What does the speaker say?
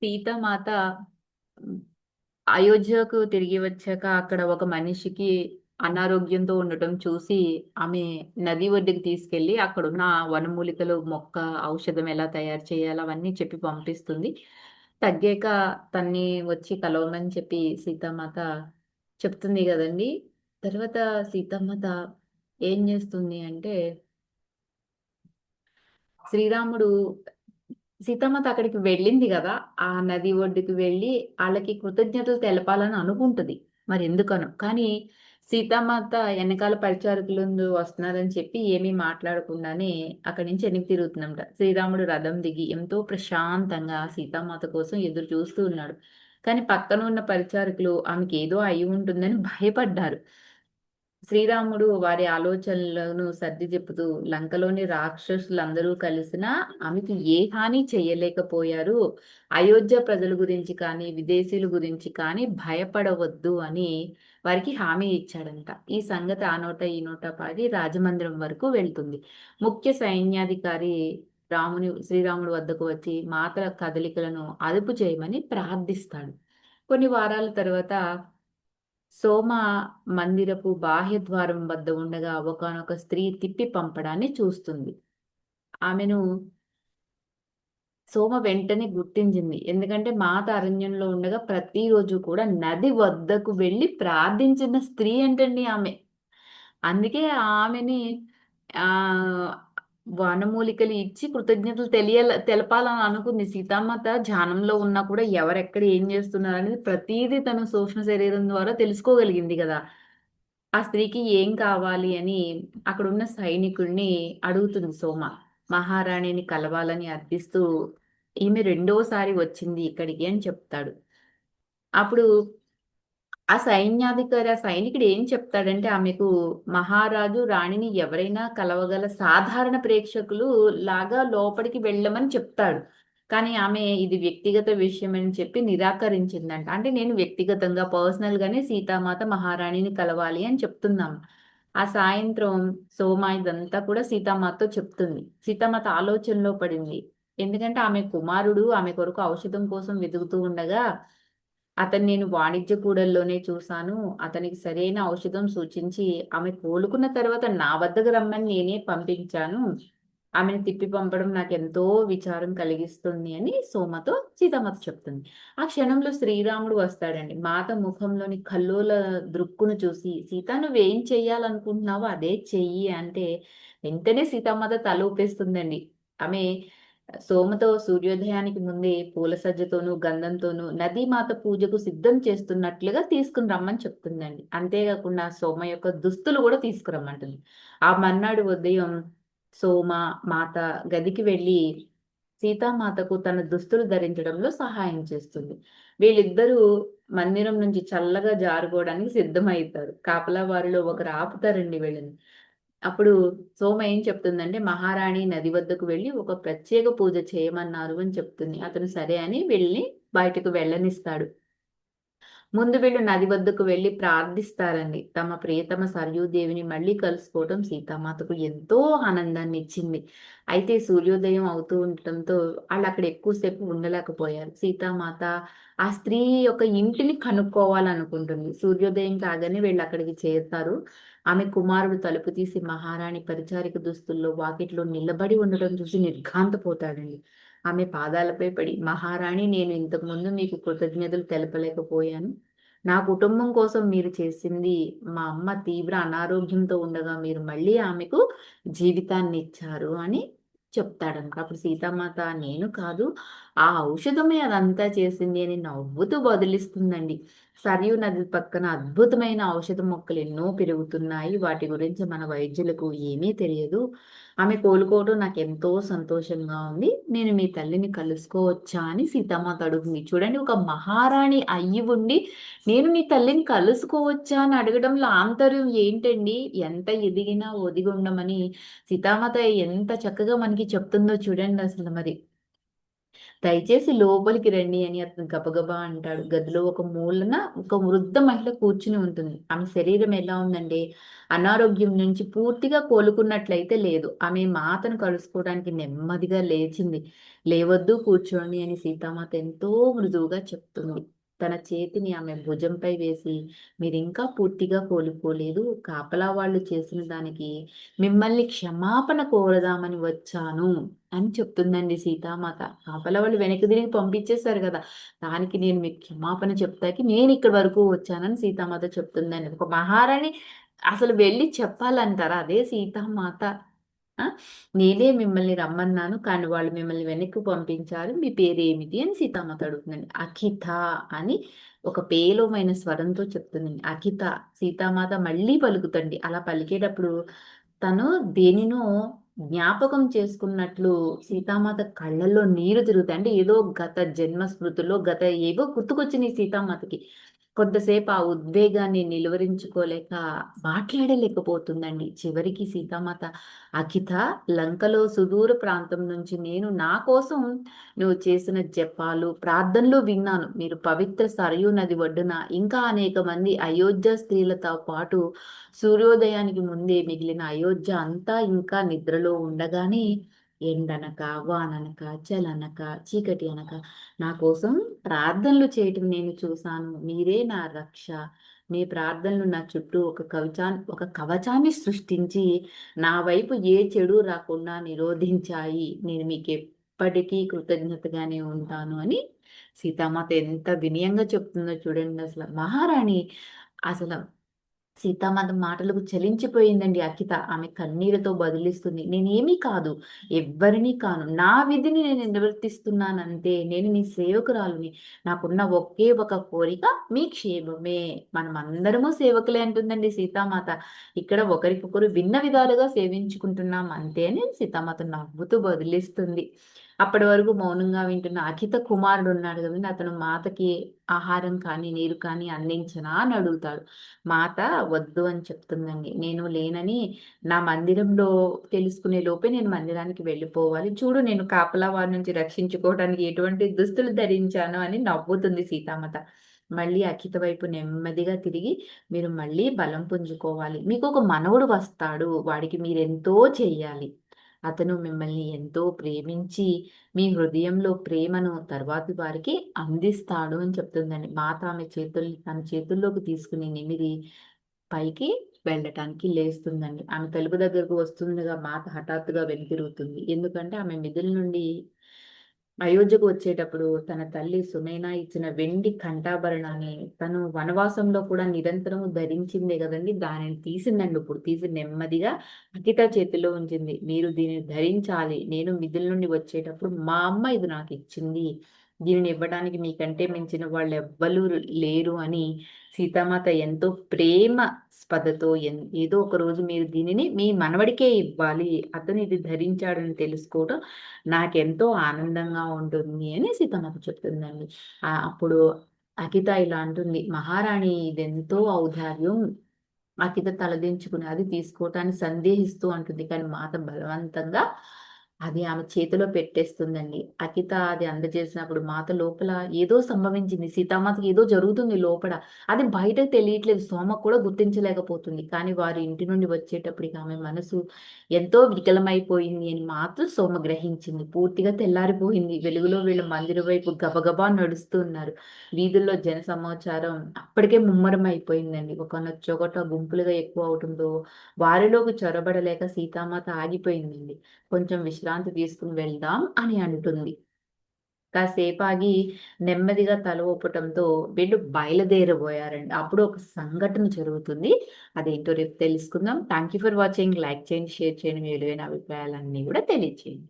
సీతామాత హ్మ్, అయోధ్యకు తిరిగి వచ్చాక అక్కడ ఒక మనిషికి అనారోగ్యంతో ఉండటం చూసి, ఆమె నది ఒడ్డుకి తీసుకెళ్ళి అక్కడున్న వనమూలికలు, మొక్క, ఔషధం ఎలా తయారు చేయాలో అవన్నీ చెప్పి పంపిస్తుంది. తగ్గాక తన్ని వచ్చి కలవమని చెప్పి సీతామాత చెప్తుంది గదండీ! తర్వాత సీతామాత ఏం జేస్తుంది అంటే శ్రీరాముడు సీతమ్మత అక్కడికి వెళ్ళింది గదా! ఆ నది ఒడ్డుకి వెళ్ళి ఆళ్ళకి కృతజ్ఞతలు తెలపాలని అనుకుంటది. మరెందుకనో. కానీ సీతామాత ఎనకాల పరిచారకులందు వస్తున్నారని చెప్పి ఏమీ మాట్లాడకుండానే అక్కడి నుంచి వెనక్కి తిరుగుతుందన్నమాట. శ్రీరాముడు రథం దిగి ఎంతో ప్రశాంతంగా సీతామాత కోసం ఎదురు చూస్తూ ఉన్నాడు. కానీ పక్కన ఉన్న పరిచారకులు ఆమెకేదో అయ్యి ఉంటుందని భయపడ్డారు. శ్రీరాముడు వారి ఆలోచనలను సర్ది చెప్పుతూ లంకలోని రాక్షసులందరూ కలిసినా ఆమెకి ఏ హాని చెయ్యలేకపోయారు. అయోధ్య ప్రజల గురించి కానీ, విదేశీయుల గురించి కానీ భయపడవద్దు అని వారికి హామీ ఇచ్చాడంట. ఈ సంగతి ఆ నోట ఈ నోట పాడి రాజమందిరం వరకు వెళ్తుంది. ముఖ్య సైన్యాధికారి శ్రీరాముడి వద్దకు వచ్చి మాతల కదలికలను అదుపు చేయమని ప్రార్థిస్తాడు. కొన్ని వారాల తర్వాత సోమ మందిరపు బాహ్య ద్వారం వద్ద ఉండగా ఒకానొక స్త్రీ తిప్పి పంపడాన్ని చూస్తుంది. ఆమెను సోమ వెంటనే గుర్తించింది. ఎందుకంటే మాత అరణ్యంలో ఉండగా ప్రతిరోజు కూడా నది వద్దకు వెళ్లి ప్రార్థించిన స్త్రీ అంటండి ఆమె. అందుకే ఆమెని ఆహ్, వనమూలికలు ఇచ్చి కృతజ్ఞతలు తెలపాలని అనుకుంది. సీతామాత ధ్యానంలో ఉన్నా కూడా ఎవరెక్కడ ఏం జేస్తున్నారనేది ప్రతీదీ తన సూక్ష్మ శరీరం ద్వారా తెలుసుకోగలిగింది గదా! ఆ స్త్రీకి ఏం కావాలి అని అక్కడున్న సైనికుడిని అడుగుతుంది సోమ. మహారాణిని కలవాలని అర్థిస్తూ ఈమె రెండోసారి వచ్చింది ఇక్కడికి అని చెప్తాడు. అప్పుడు ఆ సైనికుడు ఏం చెప్తాడంటే ఆమెకు మహారాజు, రాణిని ఎవరైనా కలవగల సాధారణ ప్రేక్షకులు లాగా లోపలికి వెళ్ళమని చెప్తాడు. కానీ ఆమె ఇది వ్యక్తిగత విషయం అని చెప్పి నిరాకరించిందంట. అంటే నేను వ్యక్తిగతంగా పర్సనల్‌గానే సీతామాత మహారాణిని కలవాలి అని చెప్తుందామె. ఆ సాయంత్రం సోమ ఇదంతా కూడా సీతామాతతో చెప్తుంది. సీతామాత ఆలోచనలో పడింది. ఎందుకంటే ఆమె కుమారుడు ఆమె కొరకు ఔషధం కోసం వెతుకుతూ ఉండగా అతన్ని నేను వాణిజ్య కూడలిలోనే చూసాను. అతనికి సరైన ఔషధం సూచించి, ఆమె కోలుకున్న తర్వాత నా వద్దకు రమ్మని నేనే పంపించాను. ఆమెను తిప్పి పంపడం నాకెంతో విచారం కలిగిస్తుంది అని సోమతో సీతామాత చెప్తుంది. ఆ క్షణంలో శ్రీరాముడు వస్తాడండి. మాత ముఖంలోని కల్లోల దృక్కును చూసి, "సీత నువ్వేం చెయ్యాలనుకుంటున్నావో అదే చెయ్యి" అంటే వెంటనే సీతామాత తల ఊపేస్తుందండి. ఆమె సోమతో సూర్యోదయానికి ముందే పూల సజ్జతోనూ, గంధంతోనూ నదీమాత పూజకు సిద్ధం చేస్తున్నట్లుగా తీసుకుని రమ్మని చెప్తుందండి. అంతేగాకుండా సోమ యొక్క దుస్తులు గూడా తీసుకురమ్మంటుంది. ఆ మర్నాడు ఉదయం సోమ, మాత గదికి వెళ్లి సీతామాతకు తన దుస్తులు ధరించడంలో సహాయం చేస్తుంది. వీళ్ళిద్దరూ మందిరం నుంచి చల్లగా జారుకోవడానికి సిద్ధమైతారు. కాపలా వారిలో ఒకరు ఆపుతారండి వీళ్ళని. అప్పుడు సోమ ఏం చెప్తుందంటే, మహారాణి నది వద్దకు వెళ్లి ఒక ప్రత్యేక పూజ చేయమన్నారు అని చెప్తుంది. అతను సరే అని వీళ్ళని బయటకు వెళ్ళనిస్తాడు. ముందు వీళ్ళు నది వద్దకు వెళ్లి ప్రార్థిస్తారండి. తమ ప్రియతమ సరయూదేవిని మళ్ళీ కలుసుకోవటం సీతామాతకు ఎంతో ఆనందాన్నిచ్చింది. అయితే సూర్యోదయం అవుతూ ఉండటంతో ఆళ్ళక్కడ ఎక్కువ సేపు ఉండలేకపోయారు. సీతామాత ఆ స్త్రీ యొక్క ఇంటిని కనుక్కోవాలనుకుంటుంది. సూర్యోదయం కాగానే వీళ్ళక్కడికి చేరుతారు. ఆమె కుమారుడు తలుపు తీసి మహారాణి పరిచారిక దుస్తుల్లో వాకిట్లో నిలబడి ఉండటం చూసి నిర్ఘాంతపోతాడండి. ఆమె పాదాలపై పడి, "మహారాణి నేను ఇంతకుముందు మీకు కృతజ్ఞతలు తెలపలేకపోయాను. నా కుటుంబం కోసం మీరు చేసింది మా అమ్మ తీవ్ర అనారోగ్యంతో ఉండగా మీరు మళ్ళీ ఆమెకు జీవితాన్నిచ్చారు" అని చెప్తాడనమాట. అప్పుడు సీతామాత "నేను కాదు, ఆ ఔషధమే అదంతా చేసింది" అని నవ్వుతూ బదులిస్తుందండి. సరియు నది పక్కన అద్భుతమైన ఔషధ మొక్కలు ఎన్నో పెరుగుతున్నాయి. వాటి గురించి మన వైద్యులకు ఏమీ తెలియదు. ఆమె కోలుకోవడం నాకెంతో సంతోషంగా ఉంది. నేను మీ తల్లిని కలుసుకోవచ్చా అని సీతామాత అడుగుతుంది. చూడండి, ఒక మహారాణి అయ్యి ఉండి, నేను నీ తల్లిని కలుసుకోవచ్చా అని అడగడంలో ఆంతర్యం ఏంటండి? ఎంత ఎదిగినా ఒదిగి ఉండమని సీతామాత ఎంత చక్కగా మనకి చెప్తుందో చూడండి అసలు మరి. దయచేసి లోపలికి రండి అని అతను గబగబా అంటాడు. గదిలో ఒక మూలన ఒక వృద్ధ మహిళ కూర్చుని ఉంటుంది. ఆమె శరీరం ఎలా ఉందంటే అనారోగ్యం నుంచి పూర్తిగా కోలుకున్నట్లయితే లేదు. ఆమె మాతను కలుసుకోవడానికి నెమ్మదిగా లేచింది. లేవద్దు కూర్చోండి అని సీతామాత ఎంతో మృదువుగా చెప్తుంది. తన చేతిని ఆమె భుజంపై వేసి మీరింకా పూర్తిగా కోలుకోలేదు. కాపలా వాళ్ళు చేసిన దానికి మిమ్మల్ని క్షమాపణ కోరదామని వచ్చాను అని చెప్తుందండి సీతామాత. కాపలా వాళ్ళు వెనక్కి తిరిగి పంపించేశారు కదా! దానికి నేను మీకు క్షమాపణ చెప్తాకి నేను ఇక్కడి వరకు వచ్చానని సీతామాత చెప్తుందండి. ఒక మహారాణి అసలు వెళ్ళి చెప్పాలంటారా? అదే సీతామాత. ఆ! నేనే మిమ్మల్ని రమ్మన్నాను. కానీ వాళ్ళు మిమ్మల్ని వెనక్కి పంపించారు. మీ పేరేమిటి అని సీతామాత అడుగుతుందండి. అఖిత అని ఒక పేలవమైన స్వరంతో చెప్తుందండి. అఖిత. సీతామాత మళ్ళీ పలుకుతండి. అలా పలికేటప్పుడు తను దేనినో జ్ఞాపకం చేసుకున్నట్లు సీతామాత కళ్ళల్లో నీరు తిరుగుతాయి. అంటే ఏదో గత జన్మ స్మృతుల్లో ఏవో గుర్తుకొచ్చినాయి సీతామాతకి. కొంతసేపు ఆ ఉద్వేగాన్ని నిలువరించుకోలేక మాట్లాడలేకపోతుందండి. చివరికి సీతామాత అఖిత, లంకలో సుదూర ప్రాంతం నుంచి నేను నా కోసం నువ్వు చేసిన జపాలు, ప్రార్థనలు విన్నాను. మీరు పవిత్ర సరయూ నది ఒడ్డున ఇంకా అనేక మంది అయోధ్య స్త్రీలతో పాటు సూర్యోదయానికి ముందే మిగిలిన అయోధ్య అంతా ఇంకా నిద్రలో ఉండగానే ఎండనక, వాననక, చలనక, చీకటి అనక నా కోసం ప్రార్థనలు చేయటం నేను చూశాను. మీరే నా రక్ష. మీ ప్రార్థనలు నా చుట్టూ ఒక కవచాన్ని సృష్టించి నా వైపు ఏ చెడు రాకుండా నిరోధించాయి. నేను మీకు ఎప్పటికీ కృతజ్ఞతగానే ఉంటాను అని సీతామాత ఎంత వినయంగా చెప్తుందో చూడండి అసలు. మహారాణి అసలు సీతామాత మాటలకు చలించిపోయిందండి అఖిత. ఆమె కన్నీళ్లతో బదులిస్తుంది. నేనేమీ కాదు, ఎవ్వరినీ కాను. నా విధిని నేను నిర్వర్తిస్తున్నానంతే. నేను నీ సేవకురాలుని. నాకున్న ఒకే ఒక కోరిక మీ క్షేమమే. మనం అందరము సేవకులే అంటుందండి సీతామాత. ఇక్కడ ఒకరికొకరు భిన్న విధాలుగా సేవించుకుంటున్నాం అంతే అని సీతామాత నవ్వుతూ బదులిస్తుంది. అప్పటి వరకు మౌనంగా వింటున్న అఖిత కుమారుడు ఉన్నాడు కదండి, అతను మాతకి ఆహారం కానీ నీరు కానీ అందించనా అని అడుగుతాడు. మాత వద్దు అని చెప్తుందండి. నేను లేనని నా మందిరంలో తెలుసుకునే లోపే నేను మందిరానికి వెళ్ళిపోవాలి. చూడు నేను కాపలా వారి నుంచి రక్షించుకోవడానికి ఎటువంటి దుస్తులు ధరించాను అని నవ్వుతుంది సీతామాత. మళ్ళీ అఖిత వైపు నెమ్మదిగా తిరిగి మీరు మళ్ళీ బలం పుంజుకోవాలి. మీకు ఒక మనవడు వస్తాడు. వాడికి మీరెంతో చెయ్యాలి. అతను మిమ్మల్ని ఎంతో ప్రేమించి మీ హృదయంలో ప్రేమను తర్వాతి వారికి అందిస్తాడు అని చెప్తుందండి. మాత ఆమె తన చేతుల్లోకి తీసుకుని నిమిరి పైకి వెళ్ళటానికి లేస్తుందండి. ఆమె తలుపు దగ్గరకు వస్తుండగా మాత హఠాత్తుగా వెనుతిరుగుతుంది. ఎందుకంటే ఆమె మిదిలి నుండి అయోధ్యకు వచ్చేటప్పుడు తన తల్లి సునైన ఇచ్చిన వెండి కంఠాభరణాన్ని తను వనవాసంలో కూడా నిరంతరం ధరించిందే కదండి, దానిని తీసిందండి. ఇప్పుడు తీసి నెమ్మదిగా అఖిత చేతిలో ఉంచింది. మీరు దీనిని ధరించాలి. నేను మిదిలి నుండి వచ్చేటప్పుడు మా అమ్మ ఇది నాకు ఇచ్చింది. దీనిని ఇవ్వడానికి మీకంటే మించిన వాళ్ళు ఎవ్వరూ లేరు అని సీతామాత ఎంతో ప్రేమ స్పదతో ఏదో ఒక రోజు మీరు దీనిని మీ మనవడికే ఇవ్వాలి. అతను ఇది ధరించాడని తెలుసుకోవడం నాకెంతో ఆనందంగా ఉంటుంది అని సీతమ్మకు చెప్తుందండి. అప్పుడు అకిత ఇలా అంటుంది, మహారాణి ఇదెంతో ఔదార్యం. అకిత తలదించుకుని అది తీసుకోవటానికి సందేహిస్తూ అంటుంది. కానీ మాత బలవంతంగా అది ఆమె చేతిలో పెట్టేస్తుందండి. అకిత అది అందజేసినప్పుడు మాత లోపల ఏదో సంభవించింది. సీతామాతకి ఏదో జరుగుతుంది లోపల. అది బయటకు తెలియట్లేదు. సోమ కూడా గుర్తించలేకపోతుంది. కానీ వారి ఇంటి నుండి వచ్చేటప్పటికి ఆమె మనసు ఎంతో వికలమైపోయింది అని మాత్రం సోమ గ్రహించింది. పూర్తిగా తెల్లారిపోయింది. వెలుగులో వీళ్ళ మందిరం వైపు గబగబా నడుస్తూ ఉన్నారు. వీధుల్లో జన సమాచారం అప్పటికే ముమ్మరం అయిపోయిందండి. చోట గుంపులుగా ఎక్కువ అవటంతో వారిలోకి చొరబడలేక సీతామాత ఆగిపోయిందండి. కొంచెం విశ్రాంతి తీసుకుని వెళ్దాం అని అంటుంది. కాసేపాగి నెమ్మదిగా తల ఊపటంతో వీళ్ళు బయలుదేరబోయారండి. అప్పుడు ఒక సంఘటన జరుగుతుంది. అదేంటో రేపు తెలుసుకుందాం. Thank you for watching. Like చేయండి, షేర్ చేయండి. మీ విలువైన అభిప్రాయాలన్నీ కూడా తెలియచేయండి.